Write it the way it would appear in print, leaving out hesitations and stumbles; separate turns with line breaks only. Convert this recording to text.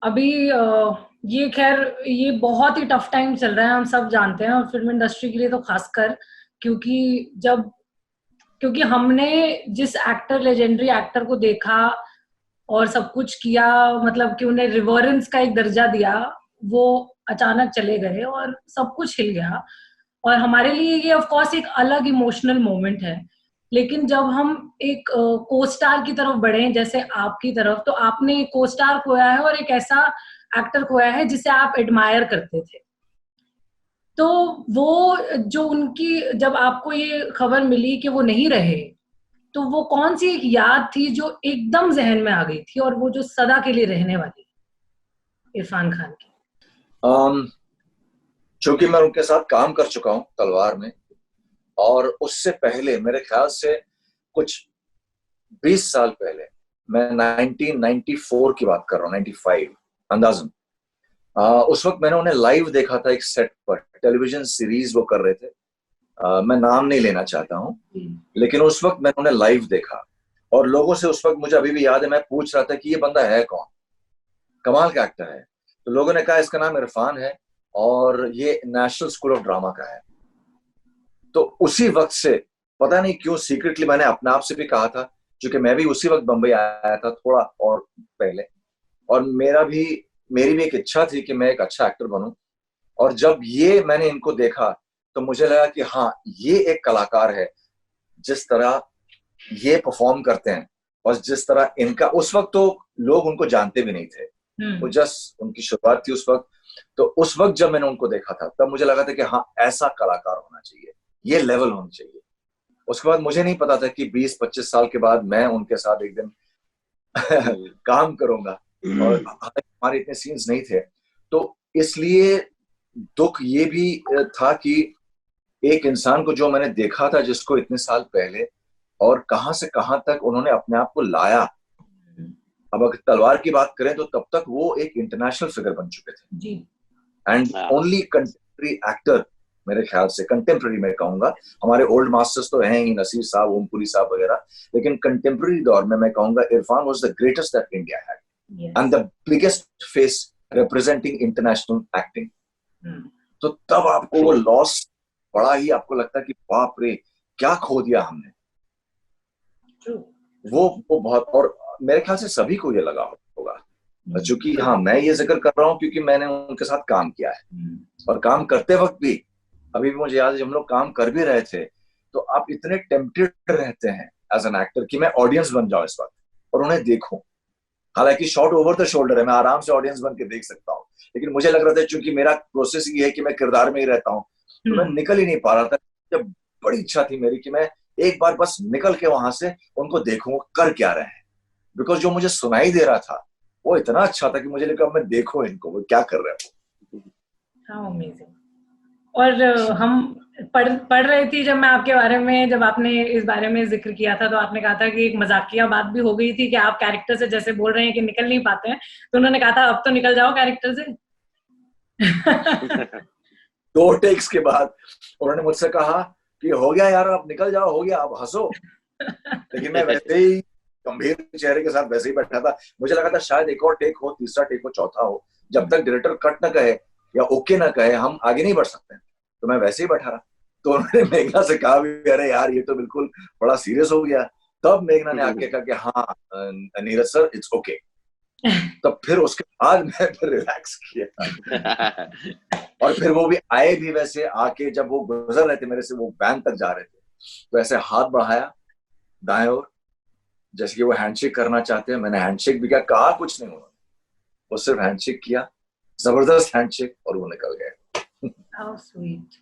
अभी ये खैर ये बहुत ही टफ टाइम चल रहा है, हम सब जानते हैं, और फिल्म इंडस्ट्री के लिए तो खासकर, क्योंकि जब क्योंकि हमने जिस एक्टर, लेजेंडरी एक्टर को देखा और सब कुछ किया, मतलब कि उन्हें रिवरेंस का एक दर्जा दिया, वो अचानक चले गए और सब कुछ हिल गया। और हमारे लिए ये ऑफ कोर्स एक अलग इमोशनल मोमेंट है। लेकिन जब हम एक को स्टार की तरफ बढ़े, जैसे आपकी तरफ, तो आपने एक को स्टार खोया है और एक ऐसा एक्टर खोया है जिसे आप एडमायर करते थे। तो वो जो उनकी, जब आपको ये खबर मिली कि वो नहीं रहे, तो वो कौन सी एक याद थी जो एकदम जहन में आ गई थी और वो जो सदा के लिए रहने वाली इरफान खान की?
चूंकि मैं उनके साथ काम कर चुका हूं तलवार में, और उससे पहले मेरे ख्याल से कुछ 20 साल पहले, मैं 1994 की बात कर रहा हूँ, 95 अंदाजन। उस वक्त मैंने उन्हें लाइव देखा था एक सेट पर, टेलीविजन सीरीज वो कर रहे थे। मैं नाम नहीं लेना चाहता हूँ, लेकिन उस वक्त मैंने उन्हें लाइव देखा। और लोगों से उस वक्त, मुझे अभी भी याद है, मैं पूछ रहा था कि ये बंदा है कौन, कमाल का एक्टर है। तो लोगों ने कहा इसका नाम इरफान है और ये नेशनल स्कूल ऑफ ड्रामा का है। तो उसी वक्त से पता नहीं क्यों सीक्रेटली मैंने अपने आप से भी कहा था, क्योंकि मैं भी उसी वक्त बंबई आया था थोड़ा और पहले, और मेरी भी एक इच्छा थी कि मैं एक अच्छा एक्टर बनूं। और जब ये मैंने इनको देखा तो मुझे लगा कि हाँ, ये एक कलाकार है। जिस तरह ये परफॉर्म करते हैं और जिस तरह इनका, उस वक्त तो लोग उनको जानते भी नहीं थे, वो जस्ट उनकी शुरुआत थी उस वक्त। तो उस वक्त जब मैंने उनको देखा था तब मुझे लगा था कि हाँ, ऐसा कलाकार होना चाहिए, ये लेवल होनी चाहिए। उसके बाद मुझे नहीं पता था कि 20-25 साल के बाद मैं उनके साथ एक दिन काम करूंगा, और हमारे इतने सीन्स नहीं थे। तो इसलिए दुख ये भी था कि एक इंसान को जो मैंने देखा था, जिसको इतने साल पहले, और कहां से कहां तक उन्होंने अपने आप को लाया। अब अगर तलवार की बात करें तो तब तक वो एक इंटरनेशनल फिगर बन चुके थे, एंड ओनली कंटेम्प्रेरी एक्टर, मेरे ख्याल से कंटेम्प्रेरी मैं कहूंगा। हमारे ओल्ड मास्टर्स तो हैं ही, नसीर साहब, ओमपुरी साहब वगैरह, लेकिन कंटेम्प्रेरी दौर में मैं कहूंगा Irfan was the greatest that India had, and the biggest face representing international acting. तो तब आपको वो लॉस बड़ा ही, आपको लगता है कि बाप रे, क्या खो दिया हमने। वो बहुत, और मेरे ख्याल से सभी को ये लगा होगा। चूंकि हाँ, मैं ये जिक्र कर रहा हूँ क्योंकि मैंने उनके साथ काम किया है, और काम करते वक्त भी, अभी भी मुझे याद है जब हम लोग काम कर भी रहे थे, तो आप इतने टेम्पटेड रहते हैं एज एन एक्टर कि मैं ऑडियंस बन जाऊं इस वक्त और उन्हें देखूं। हालांकि शॉट ओवर द शोल्डर है, मैं आराम से ऑडियंस बन के देख सकता हूँ, लेकिन मुझे लग रहा था, चूंकि मेरा प्रोसेस ये है कि मैं किरदार में ही रहता हूँ, तो मैं निकल ही नहीं पा रहा था। जब बड़ी इच्छा थी मेरी कि मैं एक बार बस निकल के वहां से उनको देखूं कर क्या रहे हैं, बिकॉज जो मुझे सुनाई दे रहा था वो इतना अच्छा था कि मुझे लगा मैं देखो इनको, वो क्या कर रहे हैं।
हाँ, अमेजिंग। और हम पढ़ रही थी जब मैं आपके बारे में, जब आपने इस बारे में जिक्र किया था, तो आपने कहा था कि एक मजाकिया बात भी हो गई थी कि आप कैरेक्टर से जैसे बोल रहे हैं कि निकल नहीं पाते हैं, तो उन्होंने कहा था अब तो निकल जाओ कैरेक्टर से।
2 टेक्स के बाद उन्होंने मुझसे कहा कि हो गया यार, अब निकल जाओ, हो गया, अब हंसो। लेकिन मैं वैसे ही गंभीर चेहरे के साथ वैसे ही बैठा था। मुझे लगा था शायद एक और टेक हो, तीसरा टेक हो, चौथा हो, जब तक डायरेक्टर कट ना कहे या ओके ना कहे हम आगे नहीं बढ़ सकते। तो मैं वैसे ही बैठा रहा। तो उन्होंने मेघना से कहा भी, अरे यार ये तो बिल्कुल बड़ा सीरियस हो गया। तब मेघना ने आके कहा कि हाँ नीरज सर, इट्स ओके। तब फिर उसके बाद मैं फिर रिलैक्स किया। और फिर वो भी आए भी वैसे, आके जब वो गुजर रहे थे मेरे से, वो वैन तक जा रहे थे, तो ऐसे हाथ बढ़ाया दाएं ओर, जैसे कि वो हैंडशेक करना चाहते हैं। मैंने हैंडशेक भी किया, कहा कुछ नहीं उन्होंने, वो सिर्फ हैंडशेक किया, जबरदस्त हैंडशेक, और वो निकल गए।
How sweet.